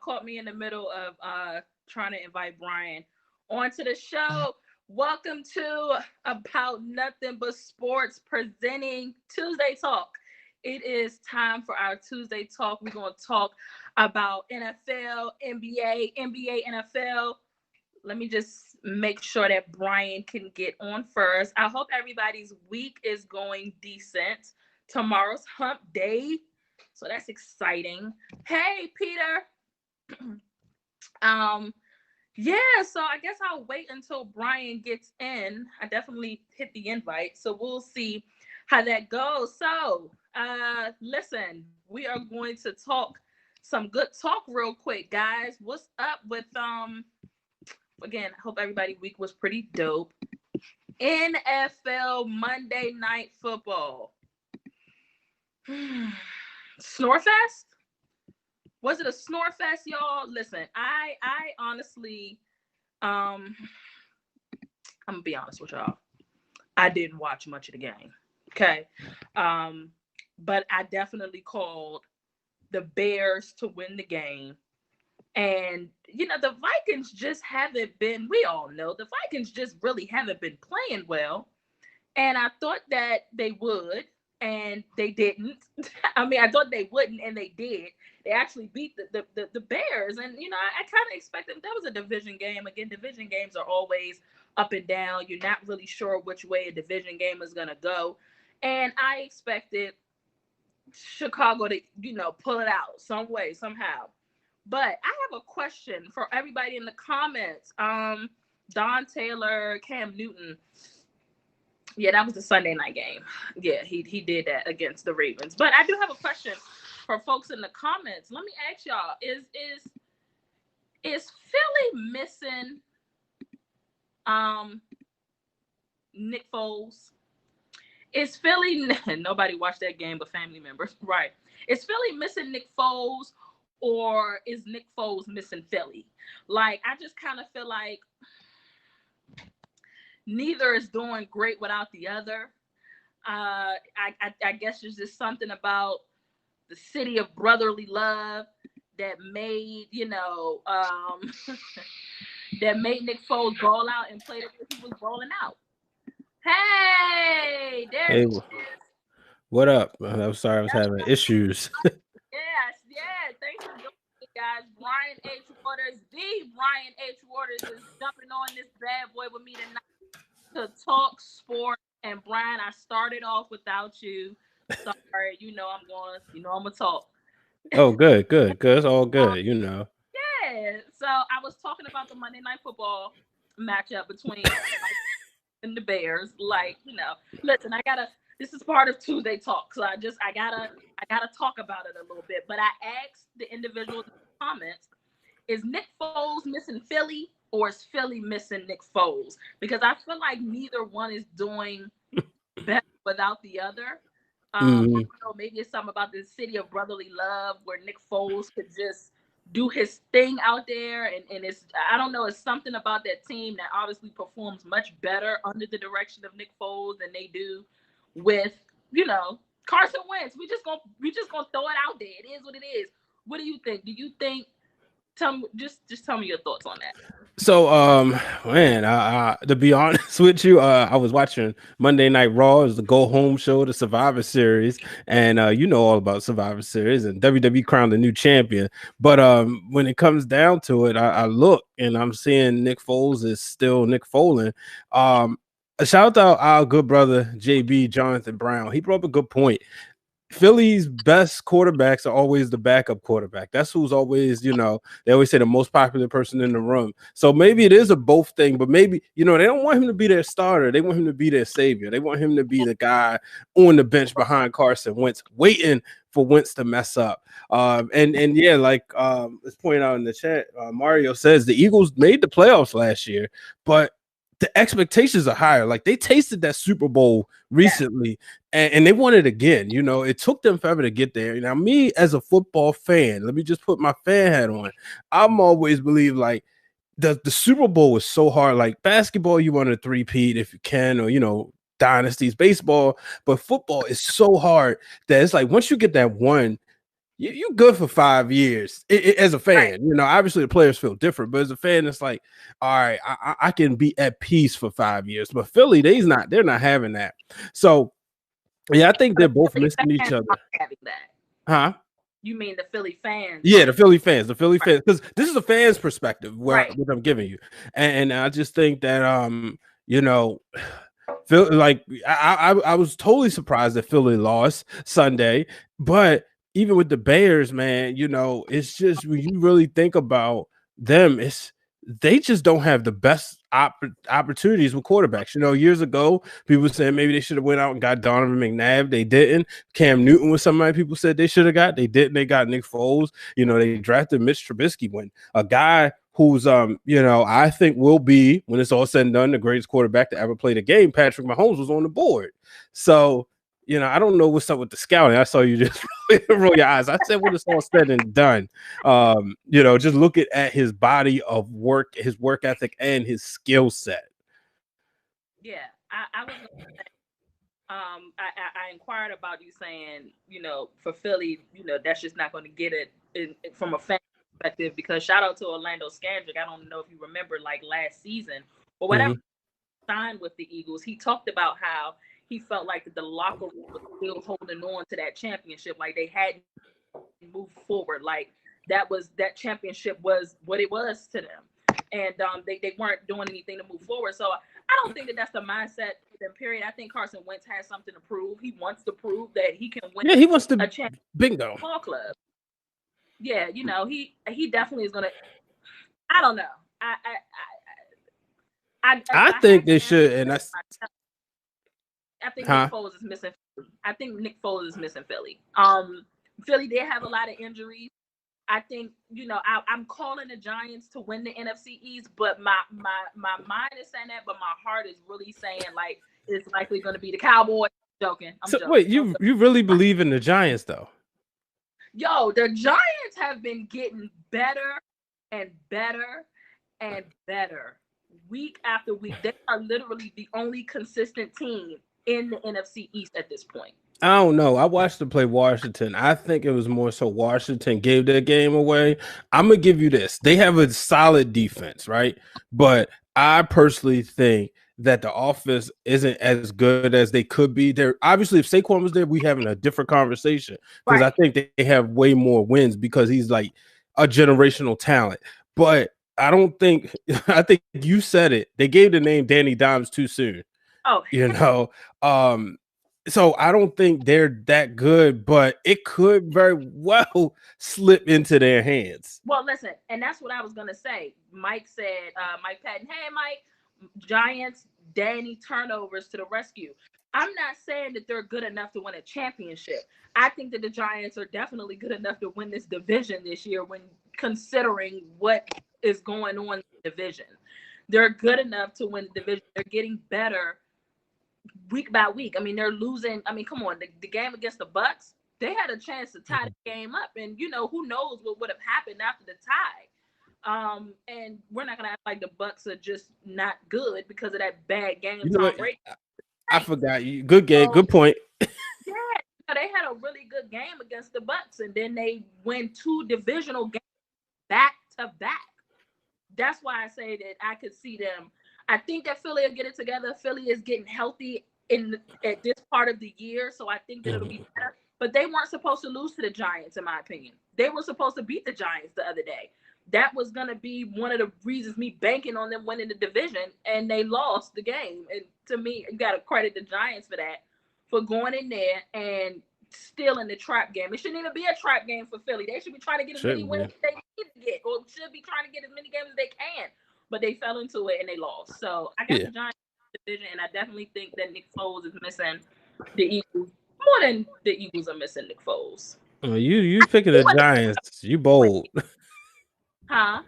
caught me in the middle of trying to invite Brian onto the show. Welcome to About Nothing But Sports, presenting Tuesday Talk. It is time for our Tuesday Talk. We're going to talk about NFL, NBA, NFL. Let me just make sure that Brian can get on first. I hope everybody's week is going decent. Tomorrow's hump day, so that's exciting. Hey, Peter. Yeah, so I guess I'll wait until Brian gets in. I definitely hit the invite, so we'll see how that goes. So, listen, we are going to talk some good talk real quick, guys. What's up with again, I hope everybody week was pretty dope. NFL Monday Night Football. Snorefest? Was it a snore fest, y'all? Listen, I honestly, I'm gonna be honest with y'all. I didn't watch much of the game. Okay. But I definitely called the Bears to win the game. And the Vikings just haven't been, we all know the Vikings just really haven't been playing well. And I thought that they would, and they didn't. I mean, I thought they wouldn't, and they did. They actually beat the Bears. And, I kind of expected that was a division game. Again, division games are always up and down. You're not really sure which way a division game is going to go. And I expected Chicago to, pull it out some way, somehow. But I have a question for everybody in the comments. Don Taylor, Cam Newton. Yeah, that was the Sunday night game. Yeah, he did that against the Ravens. But I do have a question for folks in the comments. Let me ask y'all: Is Philly missing Nick Foles? Is Philly nobody watched that game but family members, right? Is Philly missing Nick Foles, or is Nick Foles missing Philly? Like, I just kind of feel like neither is doing great without the other. I guess there's just something about the city of brotherly love that made, that made Nick Foles ball out and play the way he was balling out. Hey, there he is. What up? I'm sorry, I was having issues. Yes. Thanks for joining me, guys. Brian H. Waters, the Brian H. Waters is jumping on this bad boy with me tonight to talk sports. And Brian, I started off without you. Sorry, I'm gonna talk. Oh, good. It's all good, Yeah. So I was talking about the Monday Night Football matchup between and the Bears. Like, listen, this is part of Tuesday Talk, so I gotta talk about it a little bit. But I asked the individuals in the comments, is Nick Foles missing Philly, or is Philly missing Nick Foles? Because I feel like neither one is doing better without the other. Maybe it's something about the city of brotherly love where Nick Foles could just do his thing out there, and it's, I don't know, it's something about that team that obviously performs much better under the direction of Nick Foles than they do with Carson Wentz. We just gonna throw it out there. It is what it is. What do you think? Do you think? Just tell me your thoughts on that. So, man, to be honest with you, I was watching Monday Night Raw. It was the go home show, the Survivor Series, and all about Survivor Series, and WWE crowned the new champion. But when it comes down to it, I look and I'm seeing Nick Foles is still Nick Foles. A shout out our good brother JB Jonathan Brown. He brought up a good point. Philly's best quarterbacks are always the backup quarterback. That's who's always, they always say the most popular person in the room. So maybe it is a both thing, but maybe, they don't want him to be their starter. They want him to be their savior. They want him to be the guy on the bench behind Carson Wentz, waiting for Wentz to mess up. And yeah, like let's point out in the chat, Mario says the Eagles made the playoffs last year, but the expectations are higher. Like, they tasted that Super Bowl recently, and they want it again. It took them forever to get there. Now, me as a football fan, let me just put my fan hat on. I'm always believe like the Super Bowl is so hard. Like basketball, you want to three-peat if you can, or dynasties, baseball, but football is so hard that it's like once you get that one, you good for 5 years as a Right. fan. You know, obviously the players feel different, but as a fan, it's like, all right, I can be at peace for 5 years. But Philly, they're not having that. So yeah, I think they're The both Philly missing each fans other. aren't having that. Huh? You mean the Philly fans Yeah, aren't? The Philly Right. fans, because this is a fan's perspective where Right. what I'm giving you, and I just think that you know, Phil, like I was totally surprised that Philly lost Sunday, but even with the Bears, man, you know, it's just when you really think about them, it's they just don't have the best opportunities with quarterbacks. You know, years ago, people said maybe they should have went out and got Donovan McNabb. They didn't. Cam Newton was somebody people said they should have got. They didn't. They got Nick Foles. You know, they drafted Mitch Trubisky when a guy who's you know, I think will be, when it's all said and done, the greatest quarterback to ever play the game. Patrick Mahomes was on the board. So, you know, I don't know what's up with the scouting. I saw you just roll your eyes. I said when it's all said and done, you know, just look at his body of work, his work ethic, and his skill set. Yeah. I was gonna say, I inquired about you saying, you know, for Philly, you know, that's just not going to get it from a fan perspective, because shout out to Orlando Scandrick. I don't know if you remember, like last season or whatever, signed with the Eagles, he talked about how he felt like the locker room was still holding on to that championship, like they hadn't moved forward, like that championship was what it was to them, and they weren't doing anything to move forward. So I don't think that that's the mindset for them. Period. I think Carson Wentz has something to prove. He wants to prove that he can win. Yeah, he wants a to championship bingo. ball club. Yeah, you know, he definitely is gonna. I don't know. I think they should, and that's I think huh. Nick Foles is missing. I think Nick Foles is missing Philly. Philly did have a lot of injuries. I think, you know, I'm calling the Giants to win the NFC East, but my mind is saying that, but my heart is really saying like it's likely going to be the Cowboys. I'm joking. So wait, you really believe in the Giants though? Yo, the Giants have been getting better and better and better week after week. They are literally the only consistent team in the NFC East at this point. I don't know. I watched them play Washington. I think it was more so Washington gave their game away. I'm gonna give you this. They have a solid defense, right? But I personally think that the offense isn't as good as they could be. There, obviously, if Saquon was there, we having a different conversation because I Right. think they have way more wins because he's like a generational talent. But I don't think I think you said it. They gave the name Danny Dimes too soon. Oh, You know, um, so I don't think they're that good, but it could very well slip into their hands. well, listen, and that's what I was gonna say. Mike said, Mike Patton, hey Mike, Giants, Danny turnovers to the rescue. I'm not saying that they're good enough to win a championship. I think that the Giants are definitely good enough to win this division this year when considering what is going on in the division. They're good enough to win the division. They're getting better week by week. I mean, they're losing. I mean, come on, the game against the Bucks, they had a chance to tie the game up, and you know who knows what would have happened after the tie. And we're not gonna act like the Bucks are just not good because of that bad game. You know Tom what? Brady. I forgot you. Good game, So good point. yeah, they had a really good game against the Bucks, and then they win 2 divisional games back to back. That's why I say that I could see them. I think that Philly will get it together. Philly is getting healthy at this part of the year, so I think that it'll be better. But they weren't supposed to lose to the Giants, in my opinion. They were supposed to beat the Giants the other day. That was going to be one of the reasons me banking on them winning the division, and they lost the game. And to me, you got to credit the Giants for that, for going in there and still in the trap game. It shouldn't even be a trap game for Philly. They should be trying to get as many wins as they need to get, or should be trying to get as many games as they can. But they fell into it and they lost. So I got the Giants division, and I definitely think that Nick Foles is missing the Eagles more than the Eagles are missing Nick Foles. You picking the Giants? You bold, huh?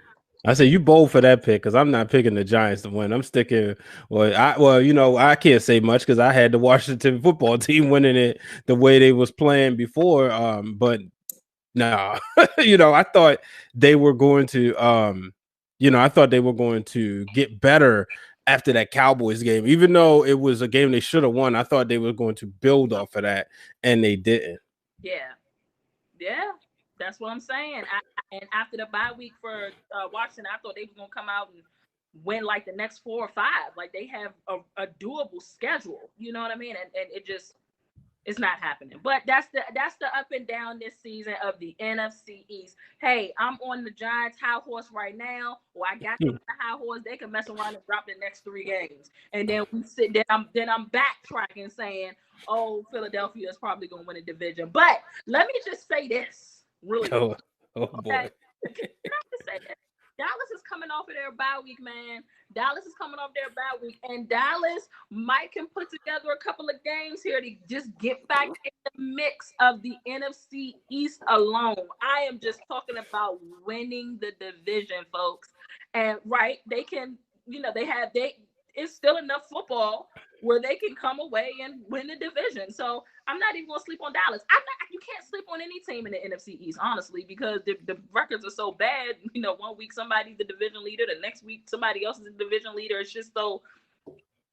I say you bold for that pick because I'm not picking the Giants to win. I'm sticking. Well, you know, I can't say much because I had the Washington football team winning it the way they was playing before. But no, you know, I thought they were going to. You know, I thought they were going to get better after that Cowboys game, even though it was a game they should have won. I thought they were going to build off of that, and they didn't. Yeah. That's what I'm saying. And after the bye week for Washington, I thought they were gonna come out and win like the next 4 or 5. Like they have a doable schedule. You know what I mean? And it just it's not happening. But that's the up and down this season of the NFC East. Hey, I'm on the Giants high horse right now, or I got them on the high horse. They can mess around and drop the next 3 games, and then we sit. Then I'm backtracking saying, "Oh, Philadelphia is probably going to win a division." But let me just say this, really. Oh Okay? boy. Can I just say this? Dallas is coming off of their bye week, man. Dallas is coming off their bye week, and Dallas might can put together a couple of games here to just get back in the mix of the NFC East alone. I am just talking about winning the division, folks. And right, they can, it's still enough football where they can come away and win the division. So I'm not even gonna sleep on Dallas. You can't sleep on any team in the NFC East, honestly, because the records are so bad. 1 week somebody's the division leader, the next week somebody else is the division leader. It's just so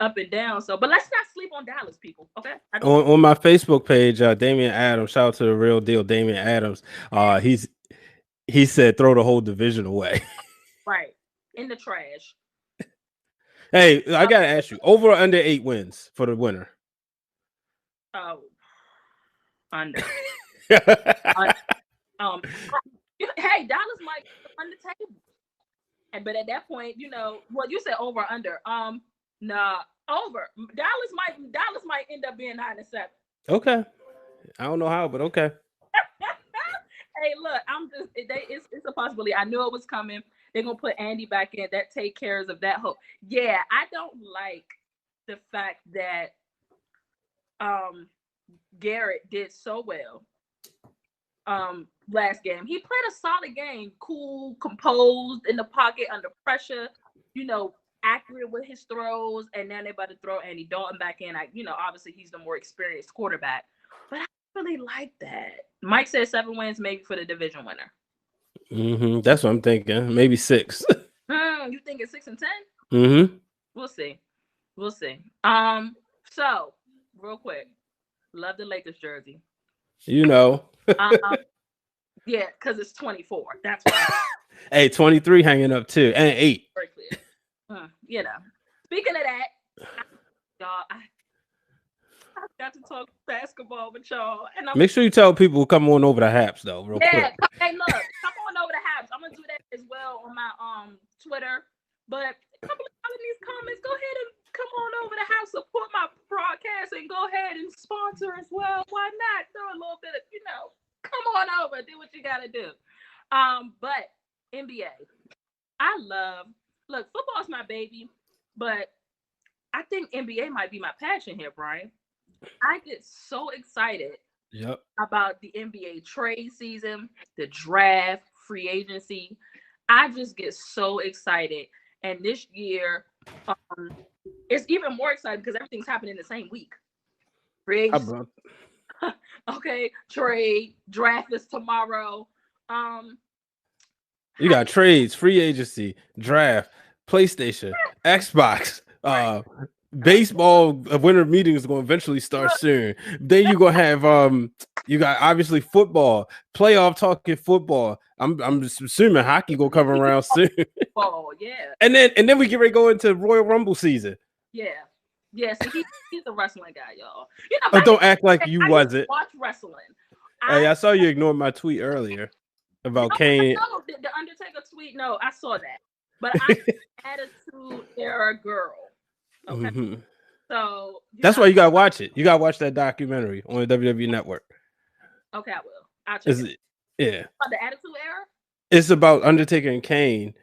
up and down. So, but let's not sleep on Dallas, people. Okay. On my Facebook page, Damian Adams, shout out to the real deal, Damian Adams. He said throw the whole division away. Right. In the trash. Hey, I gotta ask you, over or under 8 wins for the winner? Oh, under. Hey, Dallas might be on the table, but at that point, you said over or under. Nah, over. Dallas might end up being 9-7. Okay, I don't know how, but okay. Hey, look, it's a possibility. I knew it was coming. They're gonna put Andy back in. That take care of that hope. Yeah, I don't like the fact that Garrett did so well last game. He played a solid game, cool, composed in the pocket under pressure, accurate with his throws, and now they're about to throw Andy Dalton back in. Obviously he's the more experienced quarterback, but I really like that. Mike said 7 wins maybe for the division winner. That's what I'm thinking. Maybe 6. You think it's 6 and 10? We'll see. So real quick, love the Lakers jersey. Yeah, because it's 24. That's why. Hey, 23 hanging up too, and 8. Very clear. Speaking of that, y'all, I got to talk basketball with y'all, and make sure you tell people to come on over to Haps though, real quick. Hey, look, come on over to Haps. I'm gonna do that as well on my Twitter. But a couple of these comments, go ahead and come on over to Haps, support my broadcast, and go ahead and sponsor as well. Why not? Throw a little bit of, come on over, do what you gotta do. But NBA, look, football's my baby, but I think NBA might be my passion here, Brian. I get so excited about the NBA trade season, the draft, free agency. I just get so excited. And this year, it's even more exciting because everything's happening in the same week. Free agency. Okay, trade, draft is tomorrow. You got trades, free agency, draft, PlayStation, Xbox, baseball winter meeting is going to eventually start soon. Then you're going to have you got obviously football, playoff talking football. I'm assuming hockey going to come around soon. Oh, yeah. And then we get ready to go into Royal Rumble season. Yeah, see, he's a wrestling guy, y'all. Don't act like you wasn't. Watch wrestling. I saw you ignore my tweet earlier about Kane. No, the Undertaker tweet. No, I saw that, but I'm Attitude Era girl. Okay, so that's why you gotta watch it. You gotta watch that documentary on the WWE Network. Okay, I will. I'll check it. Yeah. About the Attitude Era. It's about Undertaker and Kane,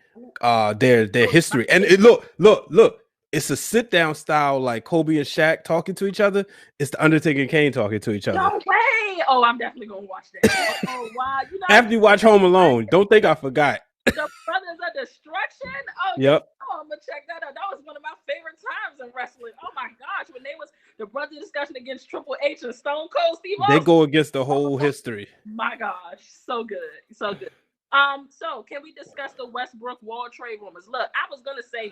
their history, and look. It's a sit-down style, like Kobe and Shaq talking to each other. It's the Undertaker and Kane talking to each other. No way! Oh, I'm definitely gonna watch that. Oh wow! After you watch Home Alone, don't think I forgot. The Brothers of Destruction. Oh, yep. Oh, I'm gonna check that out. That was one of my favorite times in wrestling. Oh my gosh, when they was the Brothers Discussion against Triple H and Stone Cold Steve Austin. They go against the whole history. My gosh, so good, so good. So can we discuss the Westbrook Wall trade rumors? Look, I was gonna say.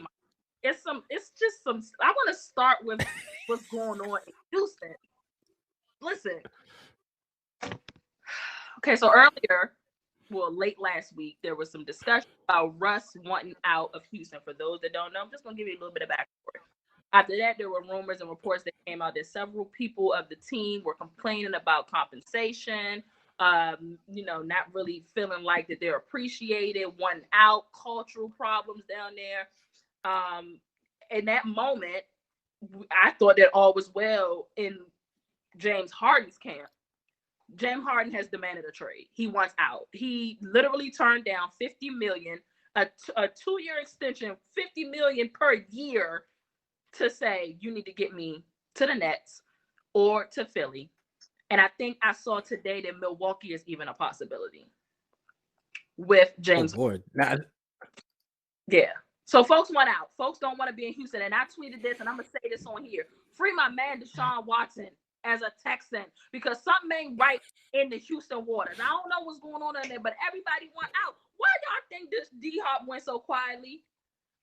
It's just some. I want to start with what's going on in Houston. Listen. Okay, so earlier well, late last week, there was some discussion about Russ wanting out of Houston. For those that don't know, I'm just going to give you a little bit of backstory. After that, there were rumors and reports that came out that several people of the team were complaining about compensation, not really feeling like that they're appreciated, wanting out, cultural problems down there. In that moment, I thought that all was well in James Harden's camp. James Harden has demanded a trade. He wants out. He literally turned down $50 million, a 2-year extension, $50 million per year, to say you need to get me to the Nets or to Philly. And I think I saw today that Milwaukee is even a possibility with James. Oh boy. Yeah. So folks want out. Folks don't want to be in Houston. And I tweeted this, and I'm gonna say this on here. Free my man Deshaun Watson as a Texan, because something ain't right in the Houston waters. I don't know what's going on in there, but everybody want out. Why y'all think this D-Hop went so quietly?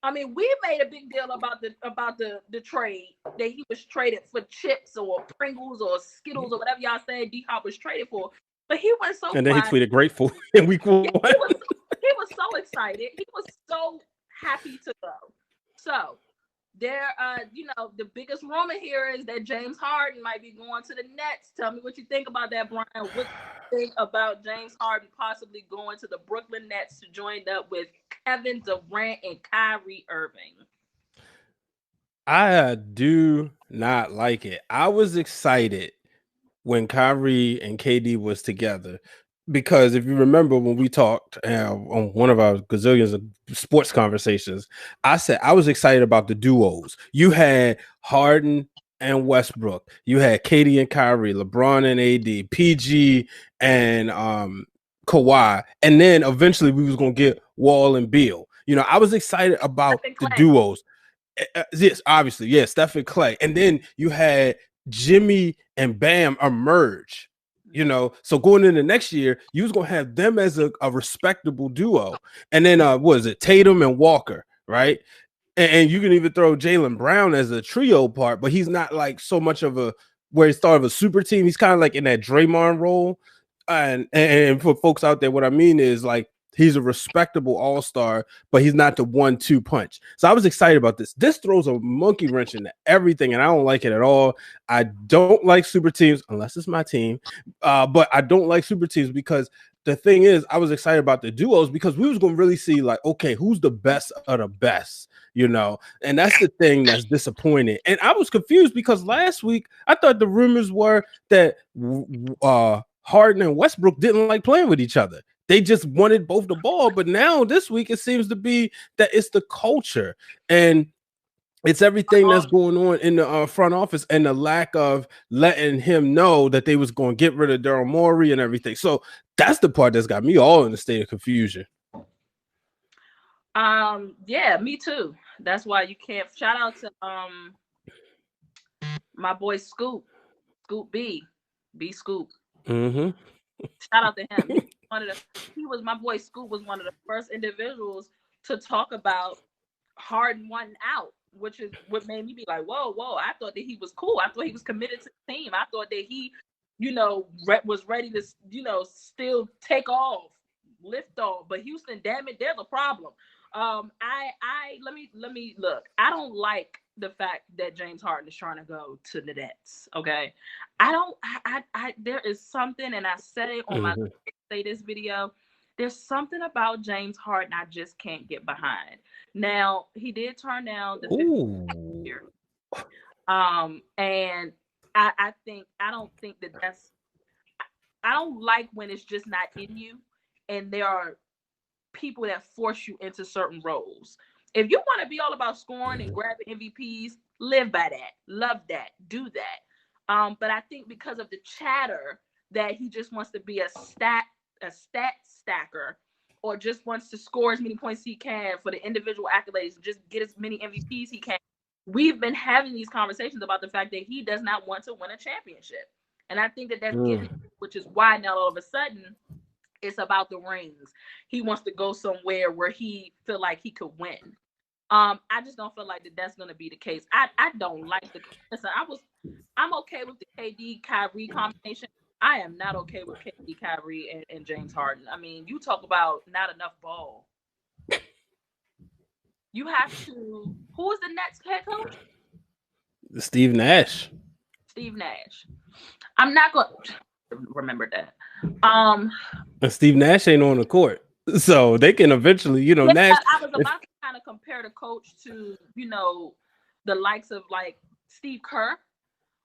I mean, we made a big deal about the trade, that he was traded for chips or Pringles or Skittles or whatever y'all said D-Hop was traded for. But he went so And then quiet. he tweeted grateful in week 1. Yeah, he was so excited. He was so happy to go. So there, the biggest rumor here is that James Harden might be going to the Nets. Tell me what you think about that, Brian. What do you think about James Harden possibly going to the Brooklyn Nets to join up with Kevin Durant and Kyrie Irving? I do not like it. I was excited when Kyrie and KD was together, because if you remember when we talked on one of our gazillions of sports conversations, I said I was excited about the duos. You had Harden and Westbrook, you had KD and Kyrie, LeBron and AD, PG and Kawhi, and then eventually we was gonna get Wall and Beal. I was excited about the duos. Yes, obviously, yes, Steph and Clay, and then you had Jimmy and Bam emerge. So going into next year, you was gonna have them as a respectable duo, and then what is it, Tatum and Walker, right? And you can even throw Jaylen Brown as a trio part, but he's not like so much of a where he's part of a super team. He's kind of like in that Draymond role, and for folks out there, what I mean is like, he's a respectable all-star, but he's not the 1-2 punch. So I was excited about this. This throws a monkey wrench into everything, and I don't like it at all. I don't like super teams unless it's my team, but I don't like super teams because the thing is, I was excited about the duos because we was going to really see like, okay, who's the best of the best, and that's the thing that's disappointing. And I was confused because last week I thought the rumors were that Harden and Westbrook didn't like playing with each other. They just wanted both the ball. But now this week, it seems to be that it's the culture and it's everything that's going on in the front office and the lack of letting him know that they was going to get rid of Daryl Morey and everything. So that's the part that's got me all in a state of confusion. Yeah, me too. That's why you can't. Shout out to my boy Scoop B Scoop. Mm-hmm. Shout out to him. My boy Scoop was one of the first individuals to talk about Harden wanting out, which is what made me be like, whoa. I thought that he was cool. I thought he was committed to the team. I thought that he, was ready to, still take off, lift off. But Houston, damn it, there's a problem. Let me look. I don't like the fact that James Harden is trying to go to the Nets. Okay. There is something, and I said it on my Say This video. There's something about James Harden I just can't get behind. Now, he did turn down the 50th year. And I don't like when it's just not in you and there are people that force you into certain roles. If you want to be all about scoring and grabbing MVPs, live by that, love that, do that. But I think because of the chatter that he just wants to be a stat stacker, or just wants to score as many points he can for the individual accolades and just get as many MVPs he can. We've been having these conversations about the fact that he does not want to win a championship. And I think that that's getting, which is why now all of a sudden it's about the rings. He wants to go somewhere where he feel like he could win. I just don't feel like that's going to be the case. I don't like the. Listen, I'm okay with the KD Kyrie combination. I am not okay with KD, Kyrie, and James Harden. I mean, you talk about not enough ball. You have to. Who is the Nets head coach? Steve Nash. Steve Nash. I'm not going to remember that. Um, And Steve Nash ain't on the court. So they can eventually, yeah, Nash. I was If, about to kind of compare the coach to, the likes of like Steve Kerr,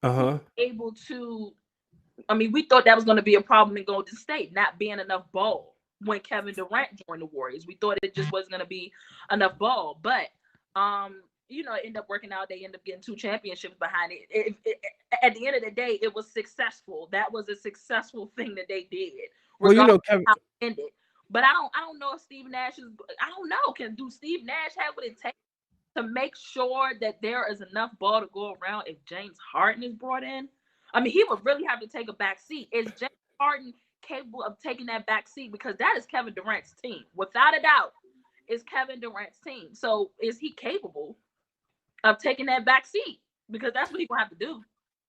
who uh-huh. able to. I mean, we thought that was going to be a problem in Golden State, not being enough ball when Kevin Durant joined the Warriors. We thought it just wasn't going to be enough ball, but it ended up working out. They ended up getting 2 championships behind it. At the end of the day, it was successful. That was a successful thing that they did, Well, regardless Kevin. of how it ended. But I don't know if Steve Nash is. I don't know. Do Steve Nash have what it takes to make sure that there is enough ball to go around if James Harden is brought in? I mean, he would really have to take a back seat. Is James Harden capable of taking that back seat? Because that is Kevin Durant's team. Without a doubt, is Kevin Durant's team. So is he capable of taking that back seat? Because that's what he's going to have to do.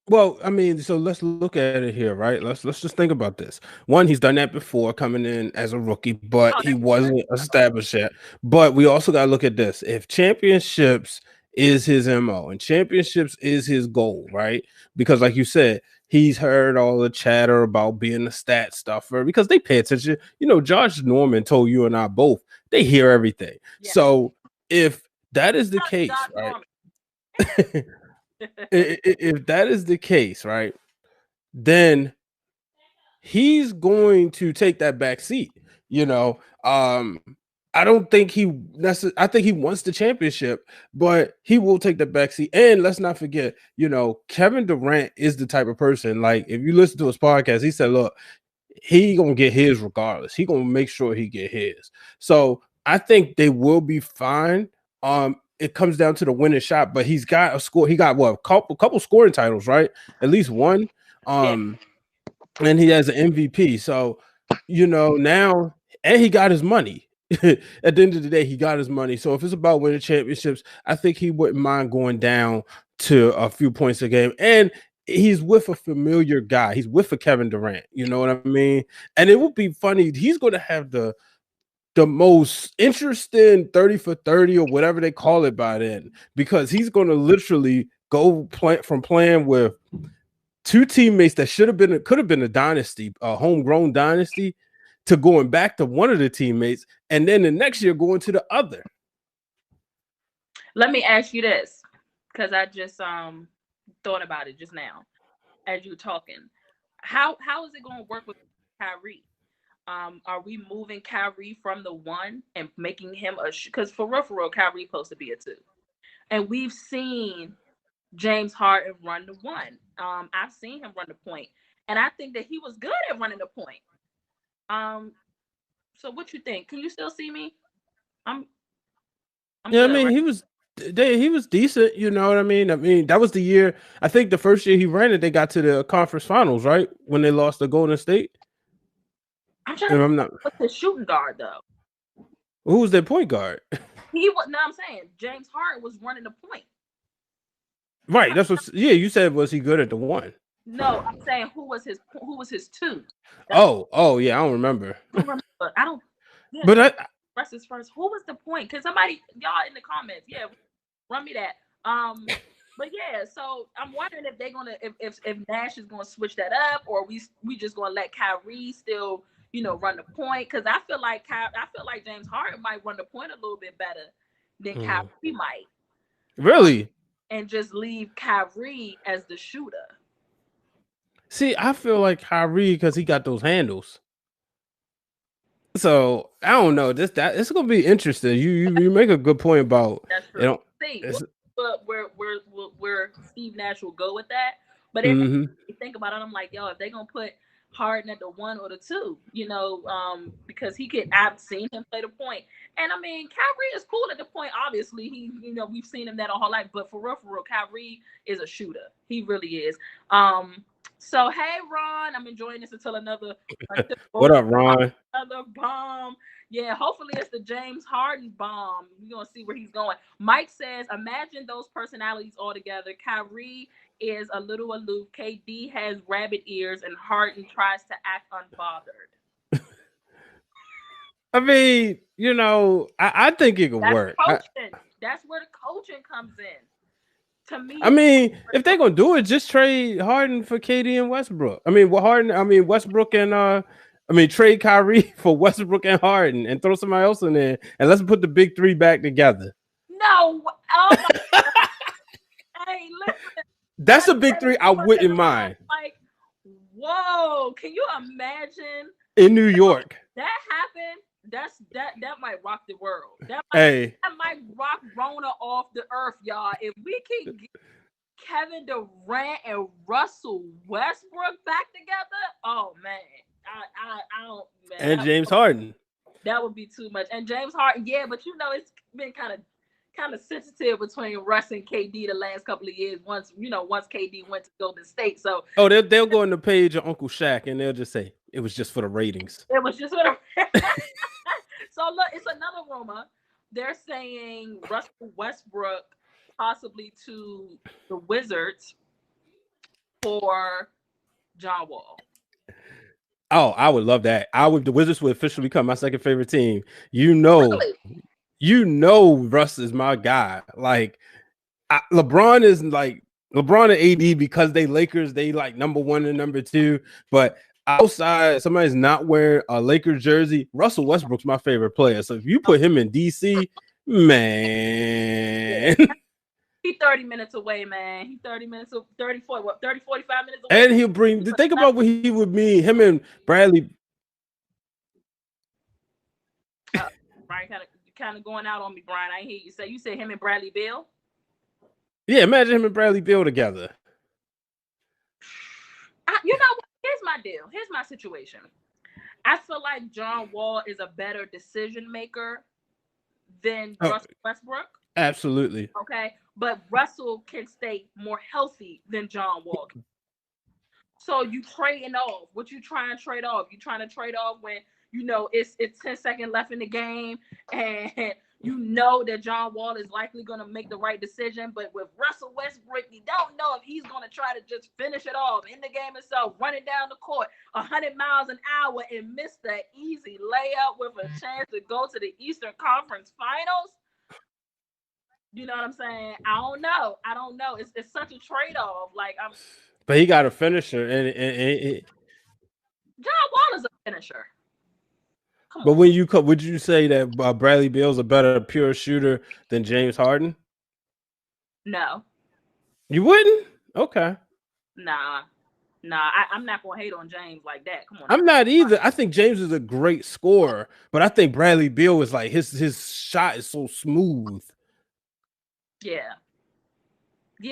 Well, I mean, so let's look at it here, right? Let's just think about this. One, he's done that before coming in as a rookie, but Oh, he that's wasn't established yet. But we also got to look at this. If championships is his MO and championships is his goal, right? Because like you said, he's heard all the chatter about being a stat stuffer because they pay attention. Josh Norman told you and I both, they hear everything. yeah. So if that is the Josh case, right? Norman. If that is the case, right, then he's going to take that back seat. I don't think I think he wants the championship, but he will take the back seat. And let's not forget, Kevin Durant is the type of person, like if you listen to his podcast, he said, look, he gonna get his regardless. He gonna make sure he get his. So I think they will be fine. It comes down to the winning shot, but he's got a score. He got what, a couple scoring titles, right? At least one. Yeah. And he has an MVP. So now, and he got his money. At the end of the day, he got his money. So if it's about winning championships, I think he wouldn't mind going down to a few points a game. And he's with a familiar guy. He's with a Kevin Durant. You know what I mean? And it would be funny. He's going to have the most interesting 30 for 30 or whatever they call it by then, because he's going to literally go from playing with 2 teammates that could have been a dynasty, a homegrown dynasty, to going back to one of the teammates, and then the next year going to the other. Let me ask you this, because I just thought about it just now as you were talking. How is it going to work with Kyrie? Are we moving Kyrie from the 1 and making him because for real, Kyrie supposed to be a 2, and we've seen James Harden run the 1. I've seen him run the point, and I think that he was good at running the point. So what you think? Can you still see me? I'm Yeah, good, I mean, right? he was decent. You know what I mean? I mean, that was the year. I think the first year he ran it, they got to the conference finals, right? When they lost to Golden State. I'm trying to think what's the shooting guard though. Who was their point guard? He was. No, I'm saying James Harden was running the point. Right. That's what. Yeah, you said, was he good at the 1? No, I'm saying who was his 2? Oh, yeah, I don't remember. I don't. Yeah, But Russ's first. Who was the point? Can somebody, y'all in the comments, yeah, run me that. But yeah, so I'm wondering if they're gonna, if Nash is gonna switch that up, or we just gonna let Kyrie still, run the point, because I feel like James Harden might run the point a little bit better than Kyrie might. Really? And just leave Kyrie as the shooter. See, I feel like Kyrie, because he got those handles. So I don't know. It's gonna be interesting. You make a good point about, that's true. Where Steve Nash will go with that. But if you think about it, I'm like, if they're gonna put Harden at the 1 or the 2, because I've seen him play the point. And I mean, Kyrie is cool at the point. Obviously, we've seen him that our whole life. But for real, Kyrie is a shooter. He really is. So hey Ron, I'm enjoying this until What Golden up, Ron? another bomb. Yeah, hopefully it's the James Harden bomb. We're gonna see where he's going. Mike says, imagine those personalities all together. Kyrie is a little aloof. KD has rabbit ears, and Harden tries to act unbothered. I mean, I think it could That's work. coaching. That's where the coaching comes in. To I me, mean, if they're gonna do it, just trade Harden for KD and Westbrook. I mean, Westbrook and trade Kyrie for Westbrook and Harden and throw somebody else in there and let's put the big three back together. no. Oh my God. Hey, listen. That's That's a big three I wouldn't mind. like, whoa. Can you imagine In New York. that happened? That might rock the world. That might rock Rona off the earth, y'all. If we can get Kevin Durant and Russell Westbrook back together, oh man. I don't man. And James Harden. That would be too much. And James Harden, yeah, but it's been kind of sensitive between Russ and KD the last couple of years. Once KD went to Golden State, so they'll go on the page of Uncle Shaq and they'll just say it was just for the ratings. It was just for the. So look, it's another rumor. They're saying Russell Westbrook possibly to the Wizards for John Wall. Oh, I would love that. The Wizards would officially become my second favorite team. Really? Russ is my guy. Like LeBron and AD because they Lakers, they like number one and number two. But outside, somebody's not wearing a Lakers jersey. Russell Westbrook's my favorite player. So if you put him in DC, man. He's 30 minutes away, man. He's 30 minutes, 30, 45 minutes away. And he'll think about what he would mean, him and Bradley. Brian kind of going out on me, Brian. I hear you say. You said him and Bradley Beal? Yeah, imagine him and Bradley Beal together. You know what? Here's my deal. Here's my situation. I feel like John Wall is a better decision maker than Russell Westbrook. Absolutely. Okay. But Russell can stay more healthy than John Wall. So you trading off. What you trying to trade off? You trying to trade off when it's 10 seconds left in the game and you know that John Wall is likely going to make the right decision. But with Russell Westbrook, you don't know if he's going to try to just finish it off in the game itself, running down the court 100 miles an hour and miss the easy layup with a chance to go to the Eastern Conference Finals. You know what I'm saying? I don't know. It's such a trade-off. But he got a finisher, and John Wall is a finisher. But would you say that Bradley Beal's a better pure shooter than James Harden? No. You wouldn't? Okay. Nah. I'm not gonna hate on James like that. Come on. I'm not either. I think James is a great scorer, but I think Bradley Beal is like his shot is so smooth. Yeah.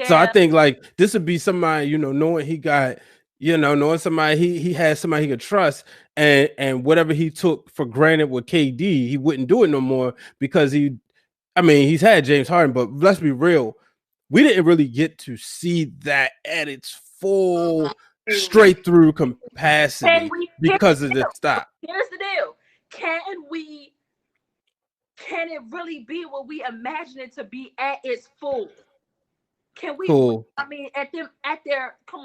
So I think like this would be somebody, knowing he got, knowing somebody he has somebody he could trust, and whatever he took for granted with KD, he wouldn't do it no more because he's had James Harden, but let's be real, we didn't really get to see that at its full straight through capacity because of the stop. Here's the deal. Can it really be what we imagine it to be at its full? Can we? Cool. Come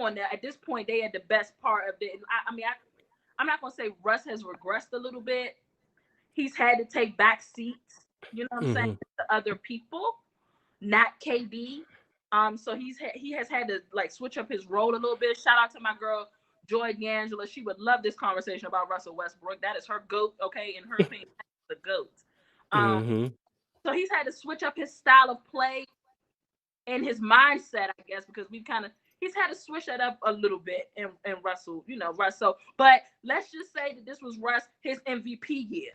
on now. At this point, they had the best part of it. I'm not gonna say Russ has regressed a little bit. He's had to take back seats. You know what I'm saying? To other people, not KD. So he has had to like switch up his role a little bit. Shout out to my girl Joy D'Angela. She would love this conversation about Russell Westbrook. That is her GOAT. Okay, in her opinion, that's the GOAT. So he's had to switch up his style of play and his mindset, I guess, because he's had to switch that up a little bit in Russell, Russ. So, but let's just say that this was Russ, his MVP year.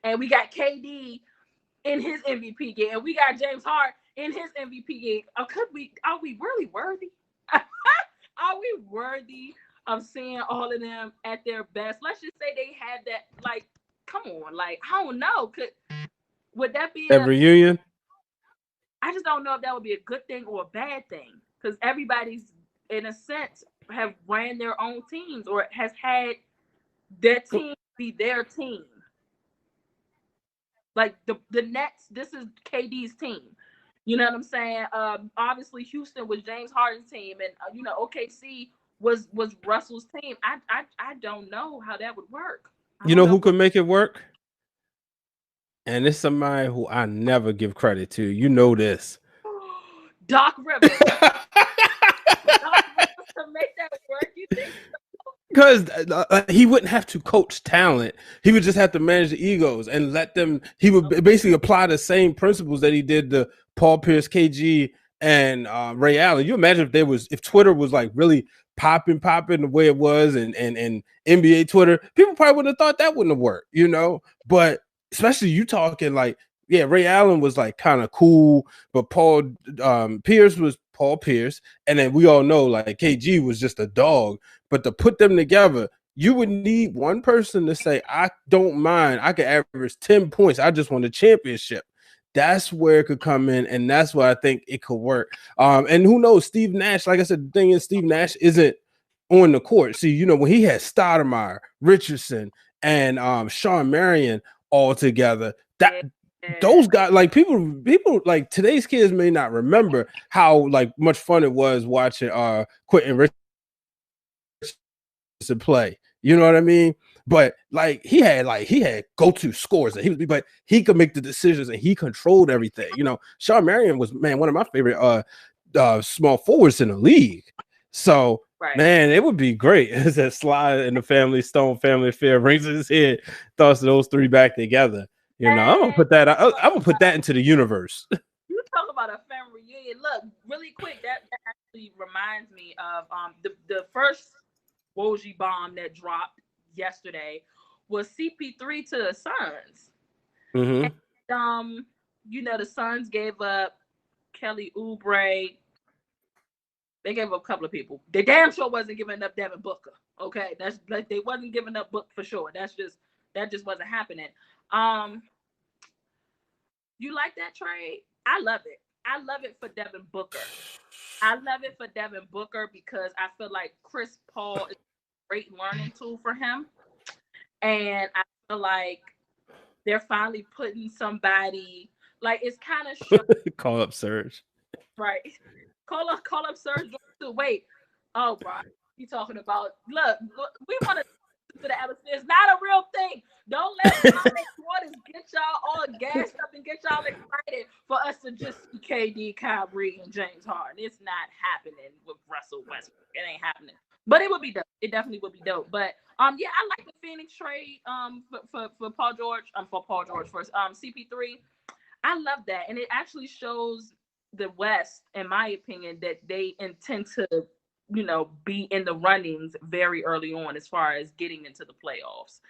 And we got KD in his MVP year. And we got James Harden in his MVP year. Are we really worthy? Are we worthy of seeing all of them at their best? Let's just say they had that, like, come on, like, I don't know. Would that be a reunion? I just don't know if that would be a good thing or a bad thing, because everybody's, in a sense, have ran their own teams or has had their team be their team. Like the Nets, this is KD's team. You know what I'm saying? Obviously Houston was James Harden's team, and OKC was Russell's team. I don't know how that would work. I You don't know know. who could make it work? And it's somebody who I never give credit to. You know this. Doc Rivers. Doc Rivers to make that work. You think? Because he wouldn't have to coach talent. He would just have to manage the egos and let them. He would basically apply the same principles that he did to Paul Pierce, KG, and Ray Allen. You imagine if Twitter was like really popping the way it was, and NBA Twitter, people probably would have thought that wouldn't have worked, But especially you talking like, yeah, Ray Allen was like kind of cool, but Paul Pierce was Paul Pierce, and then we all know like KG was just a dog. But to put them together, you would need one person to say, I don't mind. I could average 10 points. I just want a championship. That's where it could come in, and that's why I think it could work. And who knows, Steve Nash, like I said, the thing is Steve Nash isn't on the court. See, when he had Stoudemire, Richardson, and Sean Marion all together, those guys, like people like today's kids may not remember how like much fun it was watching Quentin Richardson play. You know what I mean? But like he had go-to scores, and but he could make the decisions and he controlled everything. Sean Marion was, man, one of my favorite small forwards in the league. So man, it would be great as that Sly and the Family Stone family affair rings his head, throws those three back together. I'm gonna put that. I'm gonna put that into the universe. You talk about a family reunion. Look, really quick, that actually reminds me of the first Woj bomb that dropped yesterday was CP3 to the Suns. Mm-hmm. And, the Suns gave up Kelly Oubre. They gave up a couple of people. They damn sure wasn't giving up Devin Booker. Okay, that's like they wasn't giving up Book for sure. That just wasn't happening. You like that trade? I love it. I love it for Devin Booker. I love it for Devin Booker because I feel like Chris Paul is a great learning tool for him. And I feel like they're finally putting somebody, like it's kind of call up Serge. Right. Call up Serge too. Wait. Oh, bro. You talking about, look, we want to the atmosphere. It's not a real thing. Don't let waters get y'all all gassed up and get y'all excited for us to just see KD, Kyrie, and James Harden. It's not happening with Russell Westbrook. It ain't happening. But it would be dope. It definitely would be dope. But yeah, I like the Phoenix trade for Paul George. For Paul George first. CP3. I love that. And it actually shows the West, in my opinion, that they intend to be in the runnings very early on as far as getting into the playoffs.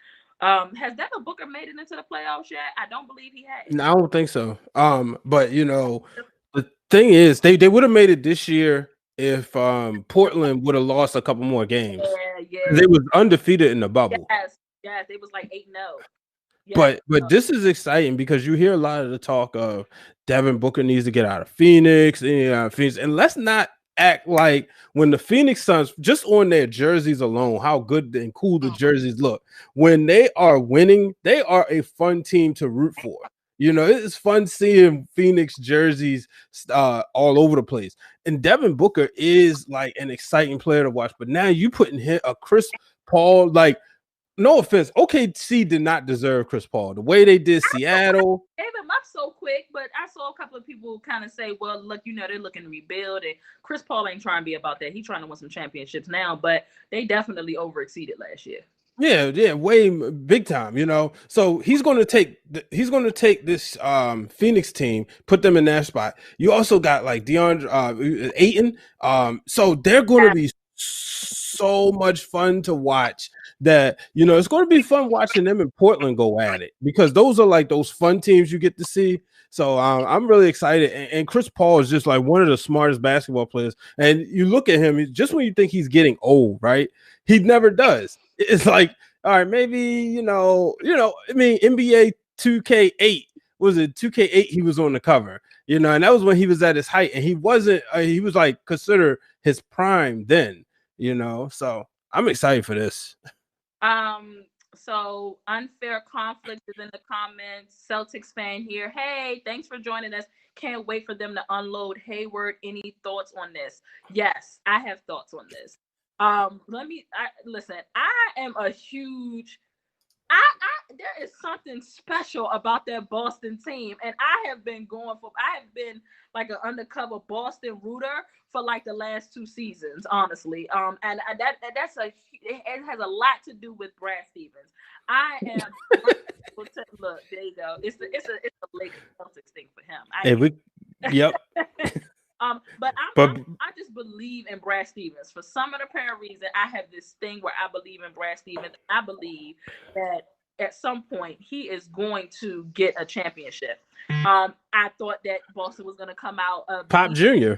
Has Devin Booker made it into the playoffs yet? I don't believe he has. No, I don't think so. But the thing is, they would have made it this year if Portland would have lost a couple more games. Yeah. They was undefeated in the bubble. Yes, they was like 8-0. Yes. But this is exciting because you hear a lot of the talk of Devin Booker needs to get out of Phoenix, and let's not act like when the Phoenix Suns, just on their jerseys alone, how good and cool the jerseys look. When they are winning, they are a fun team to root for. It's fun seeing Phoenix jerseys all over the place. And Devin Booker is like an exciting player to watch. But now you putting a Chris Paul, like, no offense, OKC did not deserve Chris Paul the way they did Seattle. Gave him up so quick, but I saw a couple of people kind of say, well, look, they're looking to rebuild, and Chris Paul ain't trying to be about that. He's trying to win some championships now, but they definitely overexceeded last year. Yeah, way big time, So he's going to take this Phoenix team, put them in that spot. You also got like DeAndre Ayton. So they're going to be so much fun to watch that, it's going to be fun watching them in Portland go at it because those are like those fun teams you get to see. So I'm really excited. And Chris Paul is just like one of the smartest basketball players. And you look at him, just when you think he's getting old, right? He never does. It's like, all right, maybe, I mean, NBA 2K8, was it 2K8? He was on the cover, and that was when he was at his height, and he wasn't, he was like considered his prime then. So I'm excited for this. So unfair conflict is in the comments. Celtics fan here. Hey, thanks for joining us. Can't wait for them to unload Hayward. Any thoughts on this? Yes, I have thoughts on this. Listen. I am a huge there is something special about that Boston team, and I have been like an undercover Boston rooter for like the last 2 seasons, honestly. And it has a lot to do with Brad Stevens. I am look, there you go. It's a Lakers Celtics thing for him. Yep. But I just believe in Brad Stevens for some of the apparent reason. I have this thing where I believe in Brad Stevens. I believe that at some point he is going to get a championship. I thought that Boston was going to come out of Pop Jr.